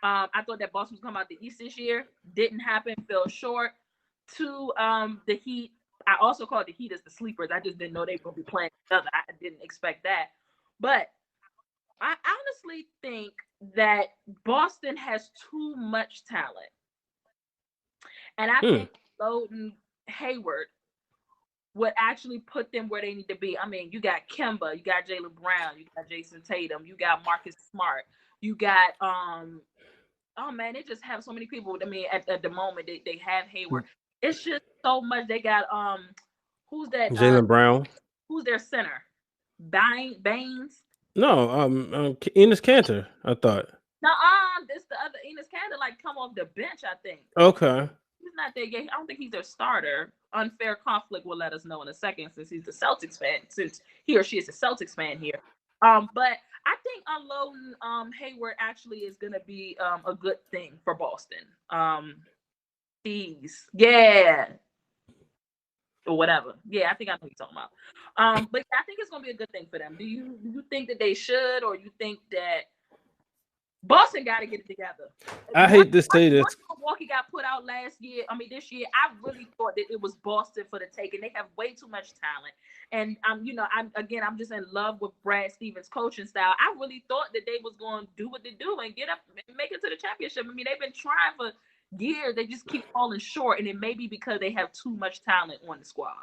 I thought that Boston was coming out the East this year. Didn't happen. Fell short. To the Heat. I also called the Heat as the sleepers. I just didn't know they were going to be playing each other. I didn't expect that. But I honestly think that Boston has too much talent. And I think loading Hayward would actually put them where they need to be. I mean, you got Kemba, you got Jaylen Brown, you got Jason Tatum, you got Marcus Smart, you got oh man, they just have so many people. I mean, at the moment they have Hayward. It's just so much. They got who's that? Jaylen Brown. Who's their center? Baines. No, Enes Kanter, I thought. No, this the other Enes Kanter like come off the bench, I think. Okay. He's not there yet. I don't think he's their starter. Unfair conflict will let us know in a second since he's the Celtics fan, since he or she is a Celtics fan here. But I think unloading Hayward actually is gonna be a good thing for Boston. Yeah. Or whatever. Yeah, I think I know what you're talking about. But I think it's gonna be a good thing for them. Do you think that they should, or you think that Boston got to get it together? I hate to say this. Milwaukee got put out this year. I really thought that it was Boston for the taking. They have way too much talent, and I'm just in love with Brad Stevens' coaching style. I really thought that they was going to do what they do and get up and make it to the championship. I mean, they've been trying for years. They just keep falling short, and it may be because they have too much talent on the squad.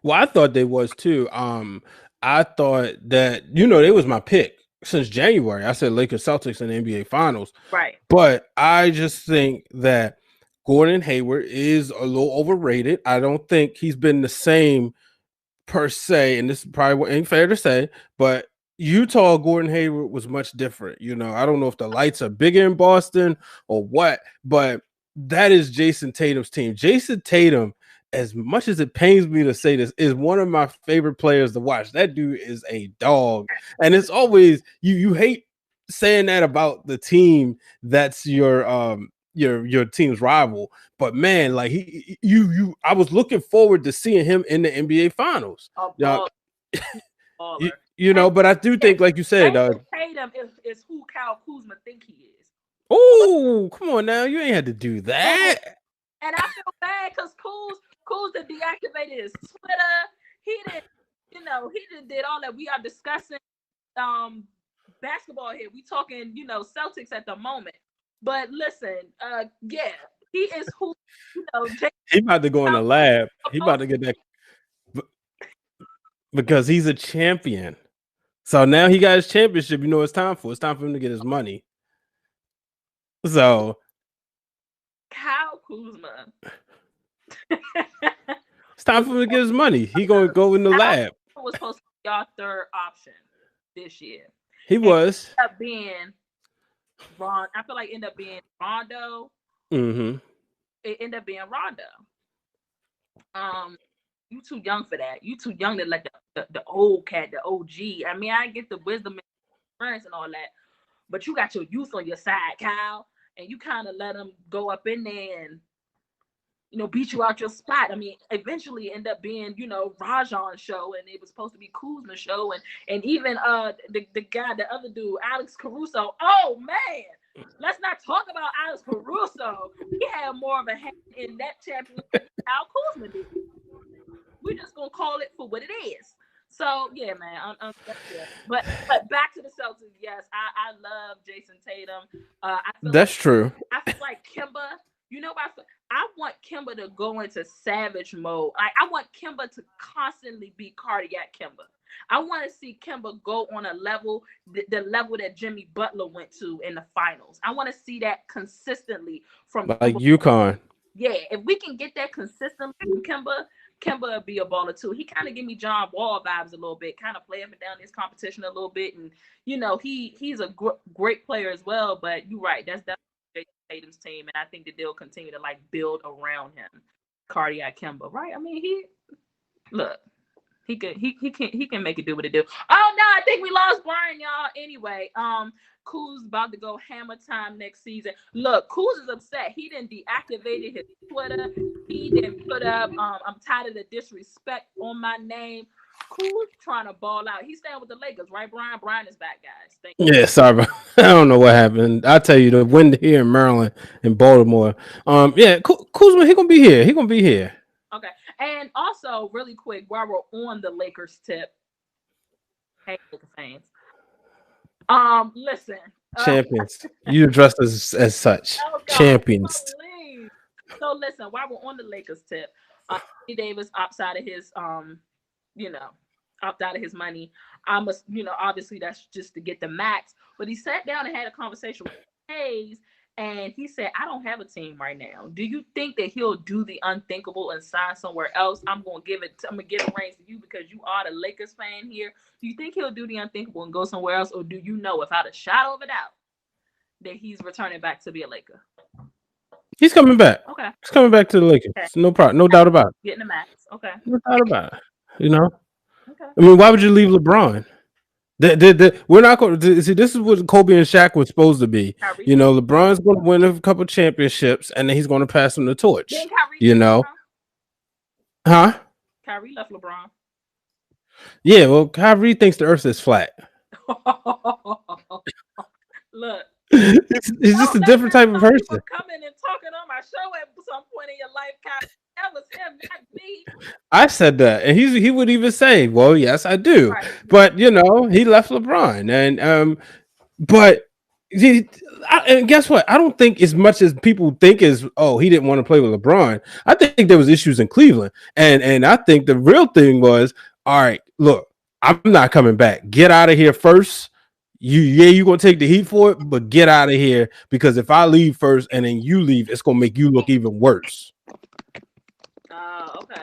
Well, I thought they was too. I thought that they was my pick since January. I said Lakers Celtics in the NBA Finals. Right. But I just think that Gordon Hayward is a little overrated. I don't think he's been the same per se, and this probably ain't fair to say, but Utah Gordon Hayward was much different. I don't know if the lights are bigger in Boston or what, but that is Jason Tatum's team. Jason Tatum, as much as it pains me to say this, is one of my favorite players to watch. That dude is a dog. And it's always you hate saying that about the team that's your team's rival. But man, like I was looking forward to seeing him in the NBA Finals. But I do think, like you said, Tatum is who Kyle Kuzma think he is. Oh, come on now. You ain't had to do that. And I feel bad because Kuz that deactivated his Twitter. He just did all that. We are discussing basketball here. We talking, Celtics at the moment. But listen, yeah, he is who, he about to go in the lab. He about to get that because he's a champion. So now he got his championship. It's time for him to get his money. So Kyle Kuzma. It's time for him to get his money. He gonna go in the lab. Was supposed to be our third option this year. He was. Ended up being Ron. I feel like ended up being Rondo. Mm-hmm. It ended up being Rondo. You too young for that. You too young to let the old cat, the OG. I mean, I get the wisdom and experience and all that, but you got your youth on your side, Kyle, and you kind of let him go up in there and beat you out your spot. I mean, eventually end up being, Rajon's show, and it was supposed to be Kuzma's show, and even the guy, the other dude, Alex Caruso. Oh man, let's not talk about Alex Caruso. He had more of a hand in that championship than Al Kuzma did. We're just gonna call it for what it is. So yeah, man. But back to the Celtics. Yes, I love Jason Tatum. That's true. I feel like Kemba. You know what? I want Kimba to go into savage mode. I want Kimba to constantly be cardiac Kimba. I want to see Kimba go on a level, the level that Jimmy Butler went to in the finals. I want to see that consistently from Like Kimba. UConn. Yeah, if we can get that consistently from Kimba, Kimba will be a baller too. He kind of give me John Wall vibes a little bit, kind of play up and down this competition a little bit, and he's a great player as well. But you're right, that's definitely Tatum's team, and I think that they'll continue to like build around him. Cardiac Kimba, right? I mean, look. He can make it do what it do. Oh no, I think we lost Brian, y'all. Anyway, Kuz about to go hammer time next season. Look, Kuz is upset. He didn't deactivated his Twitter. He didn't put up I'm tired of the disrespect on my name. Kuz trying to ball out. He's staying with the Lakers, right, Brian? Brian is back, guys. Thank you. Yeah, sorry, bro. I don't know what happened. I tell you, the wind here in Maryland and Baltimore. Yeah, Kuzma, he gonna be here. He gonna be here. Okay. And also, really quick, while we're on the Lakers tip, hey, Lakers fans. Listen. Champions. You address us as such. Oh God, Champions. please. So listen, while we're on the Lakers tip, Anthony Davis opts out of his opt out of his money. I must, obviously that's just to get the max. But he sat down and had a conversation with Hayes, and he said, I don't have a team right now. Do you think that he'll do the unthinkable and sign somewhere else? I'm gonna give a reins to you because you are the Lakers fan here. Do you think he'll do the unthinkable and go somewhere else, or do you know without a shadow of a doubt that he's returning back to be a Laker? He's coming back. Okay. He's coming back to the Lakers. Okay. No problem. No doubt about it. Getting the max. Okay. No doubt about it. Okay. I mean, why would you leave LeBron? We're not going to see. This is what Kobe and Shaq was supposed to be. Kyrie. LeBron's going to win a couple championships, and then he's going to pass him the torch. Huh? Kyrie left LeBron. Yeah, well, Kyrie thinks the Earth is flat. Look, he's just a different type of person. Coming and talking on my show at some point in your life, Kyrie. That was him, not me. I said that, and he would even say, "Well, yes, I do," right. But he left LeBron, and but and guess what? I don't think as much as people think is, he didn't want to play with LeBron. I think there was issues in Cleveland, and I think the real thing was, all right, look, I'm not coming back. Get out of here first. You're gonna take the heat for it, but get out of here because if I leave first and then you leave, it's gonna make you look even worse. Okay.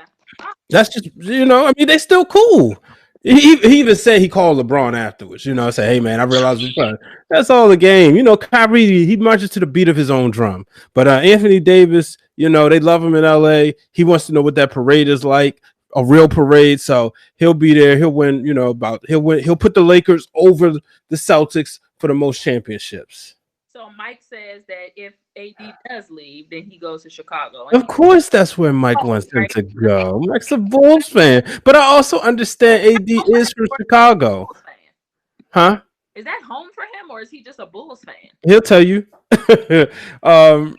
That's just I mean, they're still cool. He even said he called LeBron afterwards. Say, hey man, I realized we're fun. That's all the game. Kyrie, he marches to the beat of his own drum. But Anthony Davis, they love him in LA. He wants to know what that parade is like. A real parade, so he'll be there. He'll win, he'll put the Lakers over the Celtics for the most championships. So Mike says that if AD does leave, then he goes to Chicago. Of course, that's where Mike wants him to go. Mike's a Bulls fan, but I also understand AD is from Chicago. Huh? Is that home for him, or is he just a Bulls fan? He'll tell you. But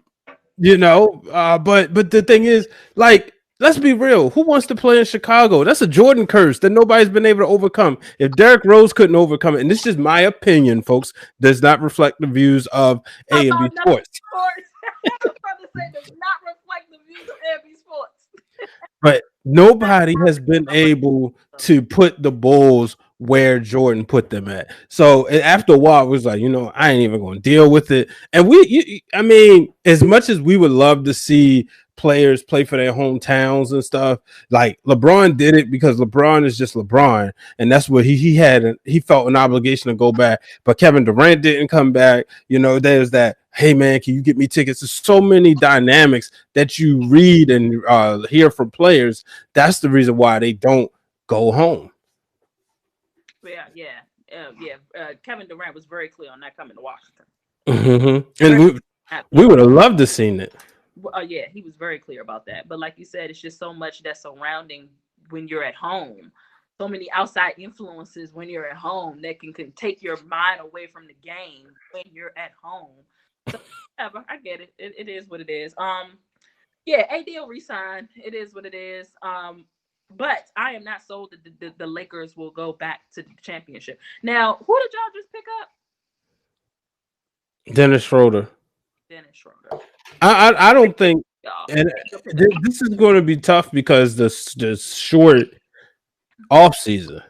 the thing is, like, let's be real. Who wants to play in Chicago? That's a Jordan curse that nobody's been able to overcome. If Derrick Rose couldn't overcome it, and this is just my opinion, folks, does not reflect the views of ANB Sports. I was about to say does not reflect the views of ANB Sports. But nobody has been able to put the Bulls where Jordan put them at. So after a while, it was like, I ain't even going to deal with it. And I mean, as much as we would love to see players play for their hometowns and stuff, like LeBron did it because LeBron is just LeBron, and that's what he felt an obligation to go back. But Kevin Durant didn't come back. There's that, hey man, can you get me tickets? There's so many dynamics that you read and hear from players. That's the reason why they don't go home. Kevin Durant was very clear on not coming to Washington. Mm-hmm. And we would have loved to seen it. Yeah, he was very clear about that. But like you said, it's just so much that's surrounding when you're at home. So many outside influences when you're at home that can take your mind away from the game when you're at home. So whatever, I get it. It is what it is. Yeah, AD will resign. It is what it is. But I am not sold that the Lakers will go back to the championship. Now, who did y'all just pick up? Dennis Schroeder. I don't think, Y'all, and your opinion. this is going to be tough because the short off season.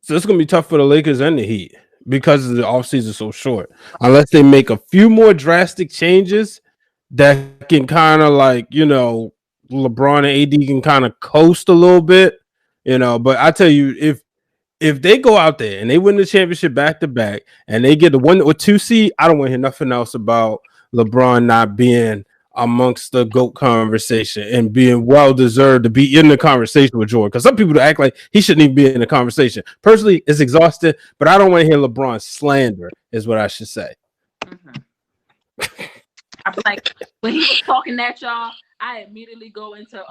So it's going to be tough for the Lakers and the Heat because the off season so short. Unless they make a few more drastic changes that can kind of like, LeBron and AD can kind of coast a little bit, But I tell you, if they go out there and they win the championship back to back and they get the 1 or 2 seed, I don't want to hear nothing else about LeBron not being amongst the GOAT conversation and being well deserved to be in the conversation with Jordan. Because some people act like he shouldn't even be in the conversation. Personally, it's exhausted, but I don't want to hear LeBron slander, is what I should say. Mm-hmm. I feel like when he was talking that, y'all, I immediately go into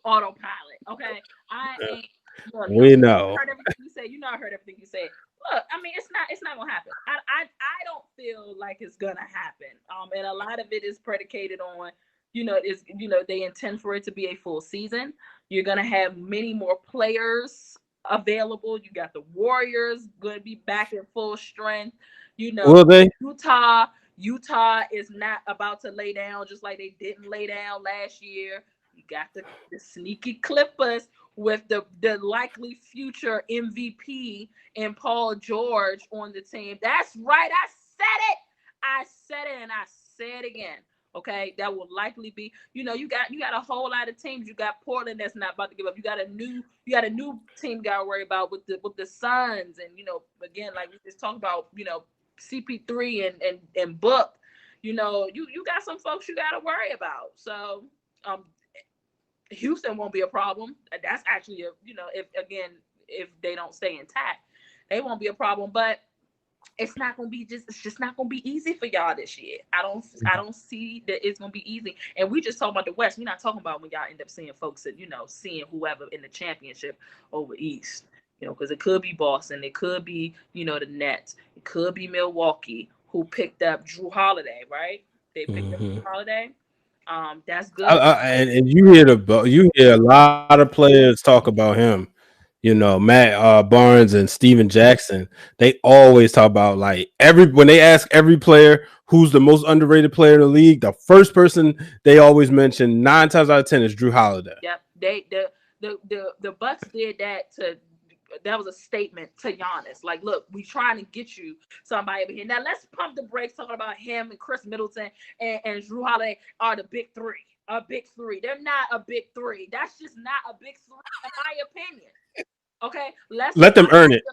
autopilot. Okay, I ain't. Look, We I know. heard everything you said. I heard everything you said. Look, I mean, it's not gonna happen. I don't feel like it's gonna happen. And a lot of it is predicated on, they intend for it to be a full season. You're gonna have many more players available. You got the Warriors going to be back in full strength. Will they? Utah. Utah is not about to lay down just like they didn't lay down last year. You got the sneaky Clippers with the likely future MVP and Paul George on the team. That's right. I said it. I said it and I say it again. Okay, that will likely be. You got a whole lot of teams. You got Portland that's not about to give up. You got a new team you got to worry about with the Suns, and again, like we just talked about, CP3 and Book. You got some folks you got to worry about. So Houston won't be a problem. That's actually if they don't stay intact, they won't be a problem. But it's just not gonna be easy for y'all this year. I don't see that it's gonna be easy. And we just talking about the West. We're not talking about when y'all end up seeing folks that seeing whoever in the championship over East. Because it could be Boston, it could be the Nets, it could be Milwaukee who picked up Drew Holiday, right? They picked up Drew Holiday. That's good. And you hear a lot of players talk about him. Matt Barnes and Steven Jackson. They always talk about like when they ask every player who's the most underrated player in the league, the first person they always mention 9 times out of 10 is Drew Holiday. Yep. The Bucks did that was a statement to Giannis. Like, look, we trying to get you somebody over here. Now let's pump the brakes talking about him and Chris Middleton and Drew Holiday are the big three. A big three. They're not a big three. That's just not a big three, in my opinion. Okay, let them earn it.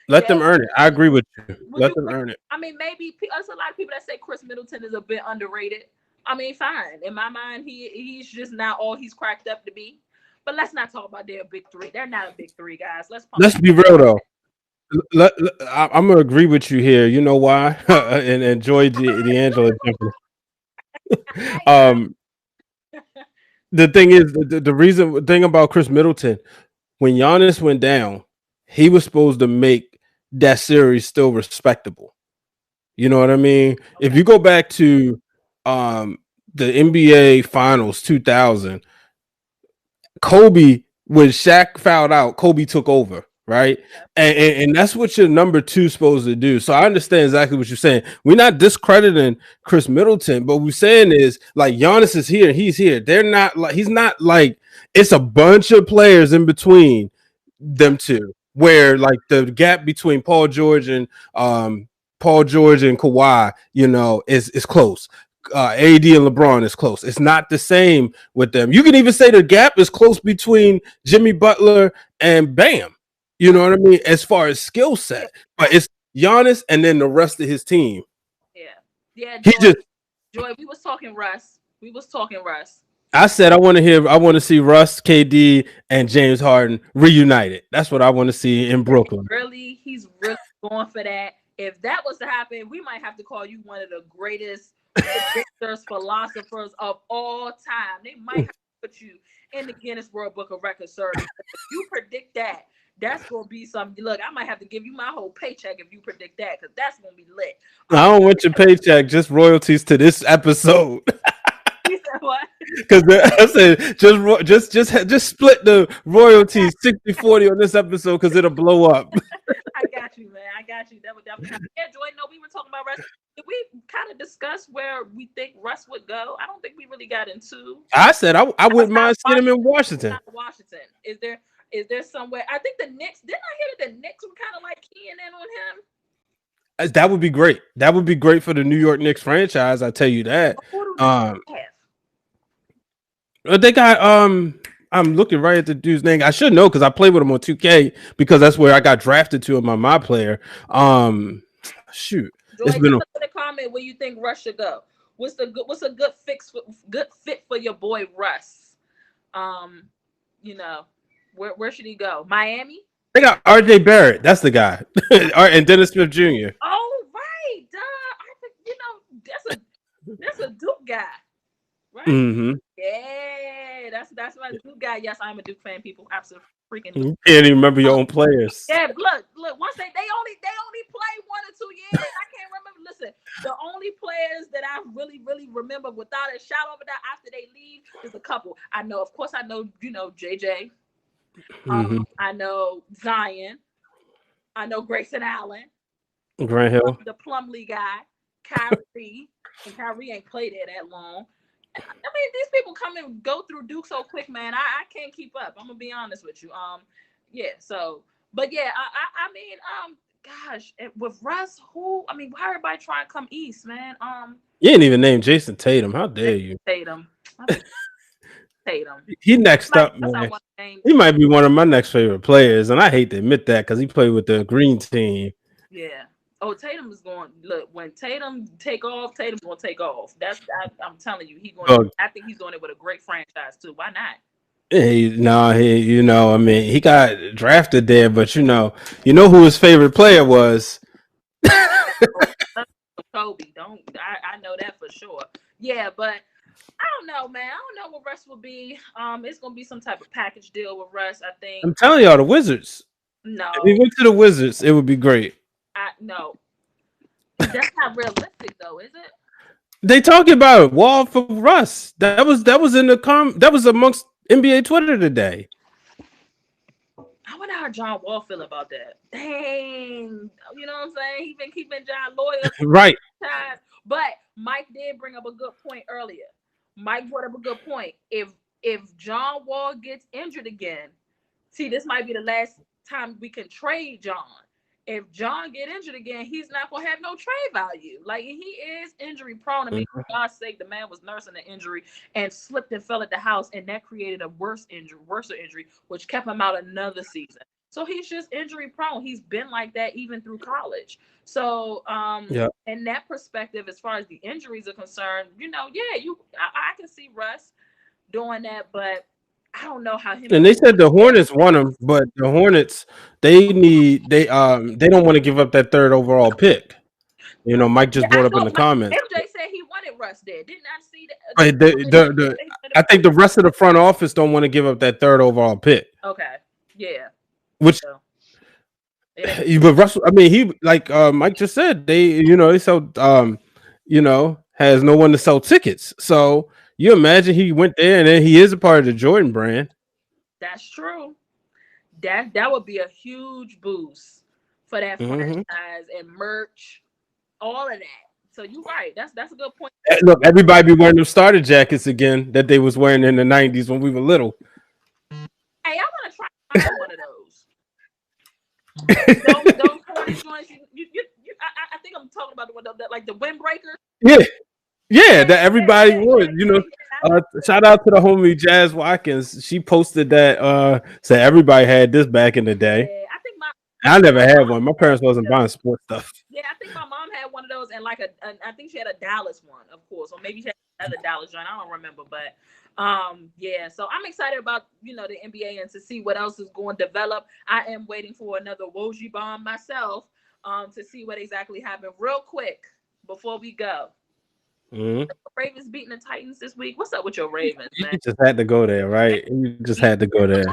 Let them earn it. I agree with you. Let them earn it. I mean, maybe there's a lot of people that say Chris Middleton is a bit underrated. I mean, fine. In my mind, he's just not all he's cracked up to be. But let's not talk about their big three. They're not a big three, guys. Let's be real though. I'm gonna agree with you here. You know why? And enjoy D'Angelo jumping. The thing is, the thing about Chris Middleton, when Giannis went down, he was supposed to make that series still respectable. You know what I mean? Okay. If you go back to the NBA Finals 2000, Kobe, when Shaq fouled out, Kobe took over, right? And that's what your number 2 is supposed to do. So I understand exactly what you're saying. We're not discrediting Chris Middleton, but what we're saying is like Giannis is here, he's here. They're not like he's not like it's a bunch of players in between them two, where like the gap between Paul George and Kawhi, is close. AD and LeBron is close. It's not the same with them. You can even say the gap is close between Jimmy Butler and Bam. You know what I mean? As far as skill set, but it's Giannis and then the rest of his team. Yeah. Joy, we was talking Russ. I said I want to see Russ, KD, and James Harden reunited. That's what I want to see in Brooklyn. He's really going for that. If that was to happen, we might have to call you one of the greatest predictors, philosophers of all time. They might have to put you in the Guinness World Book of Records, sir. If you predict that, that's gonna be something. Look, I might have to give you my whole paycheck if you predict that, because that's gonna be lit. I don't want your paycheck, just royalties to this episode. You said what? Because I said just split the royalties 60-40 on this episode because it'll blow up. I got you, man. got you. That would definitely happen. Yeah, Joy, no, we were talking about Russ. Did we kind of discuss where we think Russ would go? I don't think we really got into I said I wouldn't outside mind of seeing him in Washington. Washington. Outside of Washington, is there somewhere? I think the Knicks. Didn't I hear that the Knicks were kind of like keying in on him? That would be great. That would be great for the New York Knicks franchise. I tell you that. Who do Um, they have? they got I'm looking right at the dude's name. I should know because I played with him on 2K because that's where I got drafted to in my player. Shoot, Joy, it's just been put in the comment where you think Russ should go. What's a good good fit for your boy Russ? You know, where should he go? Miami? they got RJ Barrett. That's the guy, and Dennis Smith Jr. Oh right, duh. I think that's a Duke guy, right? Mm-hmm. Yeah, that's my Duke guy. Yes, I'm a Duke fan. People, absolutely freaking. You can't even remember your own players. Yeah, look. Once they only play 1 or 2 years. I can't remember. Listen, the only players that I really remember without a shadow of a doubt after they leave is a couple. I know, of course, I know JJ. Mm-hmm. I know Zion. I know Grayson Allen. Grant Hill. The Plumlee guy, Kyrie, and Kyrie ain't played there that long. I mean, these people come and go through Duke so quick, man. I can't keep up. I'm gonna be honest with you. Yeah. So, but yeah, I mean, gosh, with Russ, why everybody trying to come east, man? You ain't even named Jason Tatum. How dare you? Tatum. He next up, man. He might be one of my next favorite players, and I hate to admit that because he played with the green team. Yeah. Oh, Tatum is going. Look, when Tatum take off, Tatum's going to take off. I'm telling you, I think he's doing it with a great franchise too. Why not? I mean, he got drafted there, but you know who his favorite player was. Kobe. I know that for sure. Yeah, but I don't know, man. I don't know what Russ will be. It's gonna be some type of package deal with Russ. I think. I'm telling y'all, the Wizards. No. If he went to the Wizards, it would be great. No. That's not realistic, though, is it? They talking about Wall for Russ. That was in the that was amongst NBA Twitter today. I wonder how John Wall feel about that. Dang, you know what I'm saying? He been keeping John loyal, right? But Mike did bring up a good point earlier. Mike brought up a good point. If John Wall gets injured again, see, this might be the last time we can trade John. If John get injured again, he's not gonna have no trade value. Like, he is injury prone. I mean, for God's sake, the man was nursing an injury and slipped and fell at the house, and that created a worse injury, which kept him out another season. So he's just injury prone. He's been like that even through college. So, in that perspective, as far as the injuries are concerned, I can see Russ doing that, but I don't know how him. And they said the Hornets want him, but the Hornets they don't want to give up that 3rd overall pick. You know, Mike just brought up in the comments. MJ said he wanted Russ there. Didn't I see that? I think the rest of the front office don't want to give up that 3rd overall pick. Okay, yeah. Which, but Russell, I mean, he Mike just said they sell has no one to sell tickets. So you imagine he went there and then he is a part of the Jordan brand. That's true. That would be a huge boost for that franchise and merch, all of that. So you're right. That's a good point. Look, everybody be wearing them starter jackets again that they was wearing in the 90s when we were little. Hey, I want to try one of those. those Hornet joints. I think I'm talking about the one that like the windbreaker. Yeah, that everybody would. Shout out to the homie Jazz Watkins. She posted that. Said everybody had this back in the day. Yeah, I think I never had one. My parents wasn't buying sports stuff. Yeah, I think my mom had one of those, and I think she had a Dallas one, of course, or maybe she had another Dallas joint. I don't remember, but yeah. So I'm excited about the NBA and to see what else is going to develop. I am waiting for another Woj bomb myself, to see what exactly happened. Real quick before we go. Mm-hmm. Ravens beating the Titans this week. What's up with your Ravens, man? You just had to go there, right? You just had to go there.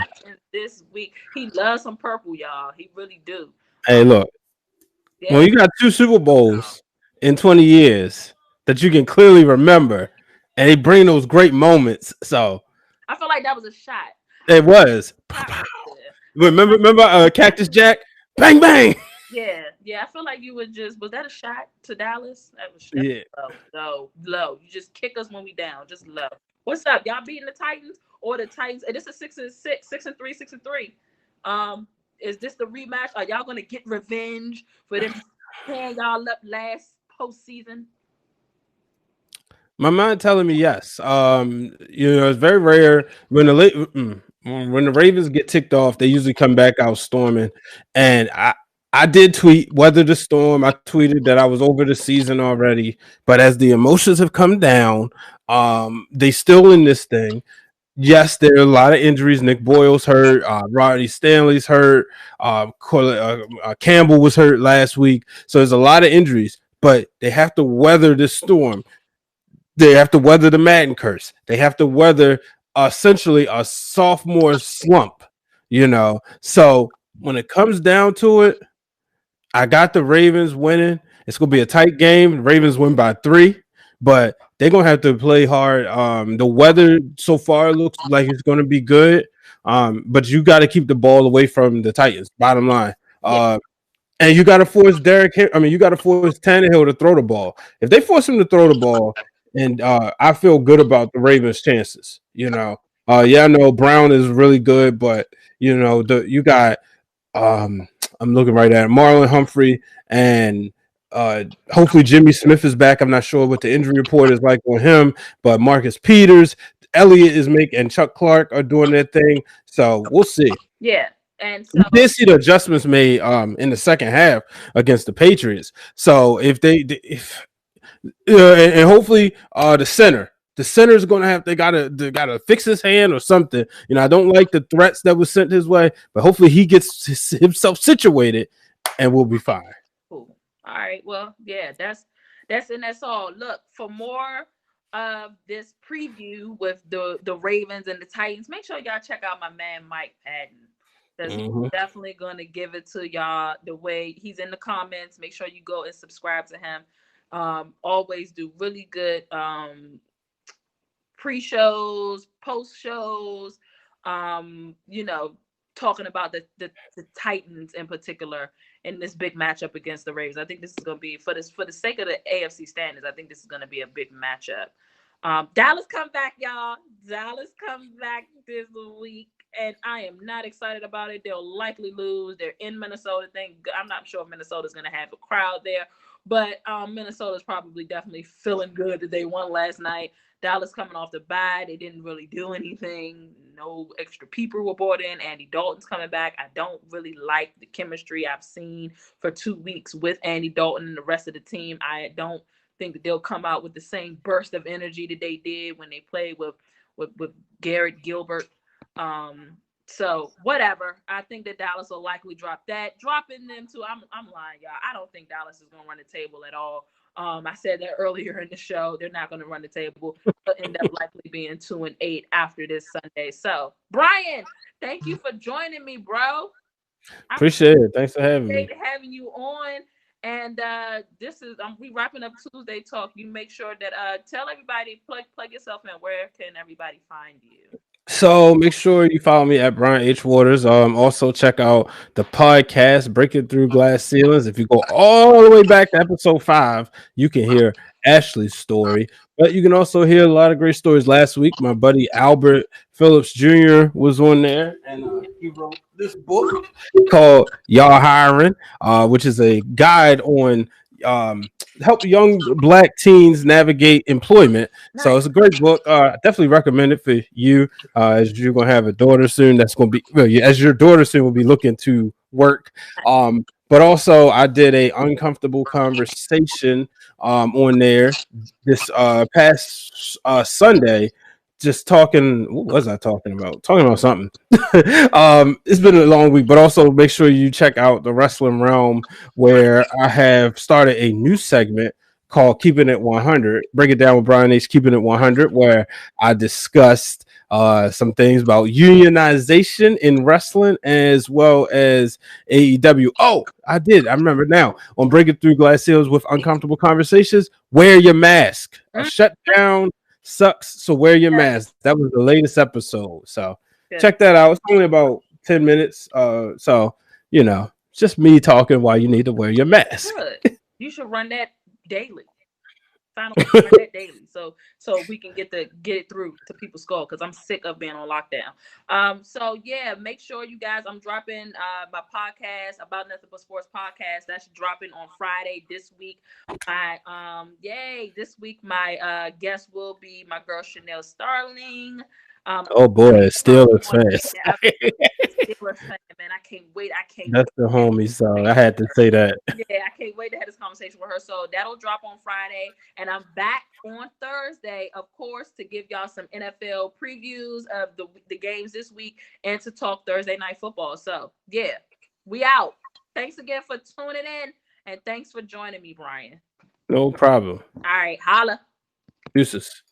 This week, he loves some purple, y'all. He really do. Hey, look. Yeah. Well, you got 2 Super Bowls in 20 years that you can clearly remember, and they bring those great moments. So I feel like that was a shot. It was. Remember, Cactus Jack? Bang bang. Yeah. Yeah, I feel like you would just, was that a shot to Dallas? That Yeah. was low, low, low. You just kick us when we down, just low. What's up? Y'all beating the Titans or the Titans? And this is 6-6, 6-3, 6-3. Um, is this the rematch? Are y'all gonna get revenge for them tearing y'all up last postseason? My mind telling me yes. It's very rare when the Ravens get ticked off, they usually come back out storming. And I did tweet weather the storm. I tweeted that I was over the season already, but as the emotions have come down, they still in this thing. Yes, there are a lot of injuries. Nick Boyle's hurt. Rodney Stanley's hurt. Campbell was hurt last week. So there's a lot of injuries, but they have to weather this storm. They have to weather the Madden curse. They have to weather essentially a sophomore slump, So when it comes down to it, I got the Ravens winning. It's gonna be a tight game. The Ravens win by 3, but they're gonna have to play hard. The weather so far looks like it's gonna be good. But you got to keep the ball away from the Titans. Bottom line. Yeah, And you got to force you got to force Tannehill to throw the ball. If they force him to throw the ball, and I feel good about the Ravens' chances. I know Brown is really good, but you got I'm looking right at it, Marlon Humphrey, and hopefully Jimmy Smith is back. I'm not sure what the injury report is like on him, but Marcus Peters, Elliott is making, and Chuck Clark are doing their thing. So we'll see. yeah. And so We did see the adjustments made in the second half against the Patriots. So if and hopefully the center is going to have they gotta fix his hand or something. I don't like the threats that was sent his way, but hopefully he gets himself situated and we'll be fine. cool. All right. Well, yeah, that's all. Look, for more of this preview with the Ravens and the Titans, make sure y'all check out my man Mike Patton. Because he's Mm-hmm. definitely gonna give it to y'all the way he's in the comments. Make sure you go and subscribe to him. Always do really good pre-shows, post-shows, talking about the Titans in particular in this big matchup against the Ravens. I think this is going to be for the sake of the AFC standings. I think this is going to be a big matchup. Dallas come back, y'all. Dallas comes back this week, and I am not excited about it. They'll likely lose. They're in Minnesota. I'm not sure if Minnesota's going to have a crowd there, but Minnesota's probably definitely feeling good that they won last night. Dallas coming off the bye. They didn't really do anything. No extra people were brought in. Andy Dalton's coming back. I don't really like the chemistry I've seen for 2 weeks with Andy Dalton and the rest of the team. I don't think that they'll come out with the same burst of energy that they did when they played with Garrett Gilbert. So whatever. I think that Dallas will likely drop that. Dropping them too. I'm lying, y'all. I don't think Dallas is gonna run the table at all. I said that earlier in the show. They're not going to run the table. They'll end up likely being 2-8 after this Sunday. So, Brian, thank you for joining me, bro. Appreciate it. Thanks for having me. Having you on. And this is we wrapping up Tuesday Talk. You make sure that tell everybody, plug yourself in. Where can everybody find you? So make sure you follow me at Brian H. Waters. Also check out the podcast Breaking Through Glass Ceilings. If you go all the way back to episode 5, you can hear Ashley's story. But you can also hear a lot of great stories. Last week, my buddy Albert Phillips Jr. was on there, and he wrote this book called Y'all Hiring, which is a guide on help young Black teens navigate employment. Nice. So it's a great book. Definitely recommend it for you as you're gonna have a daughter soon. That's gonna be as your daughter soon will be looking to work. But also I did a uncomfortable conversation on there this past Sunday. Just talking, what was I talking about? Talking about something. It's been a long week, but also make sure you check out the Wrestling Realm, where I have started a new segment called Keeping It 100. Break it down with Brian H. Keeping It 100, where I discussed some things about unionization in wrestling as well as AEW. Oh, I remember now. On Breaking Through Glass Ceilings with Uncomfortable Conversations, wear your mask. A shutdown sucks, so wear your mask. That was the latest episode. So check that out. It's only about 10 minutes. So It's just me talking while you need to wear your mask. Good. You should run that daily. Find a way to run that daily, so we can get it through to people's skull, because I'm sick of being on lockdown. So yeah, make sure you guys, I'm dropping my podcast, About Nothing But Sports podcast. That's dropping on Friday this week. Yay, this week my guest will be my girl Chanel Starling. Oh boy, still a fast. Steelers fan, man. I can't wait. I can't That's the wait. homie song. I had to say that. Yeah, I can't wait to have this conversation with her. So that'll drop on Friday. And I'm back on Thursday, of course, to give y'all some NFL previews of the games this week and to talk Thursday night football. So yeah, we out. Thanks again for tuning in. And thanks for joining me, Brian. No problem. All right, holla. Deuces.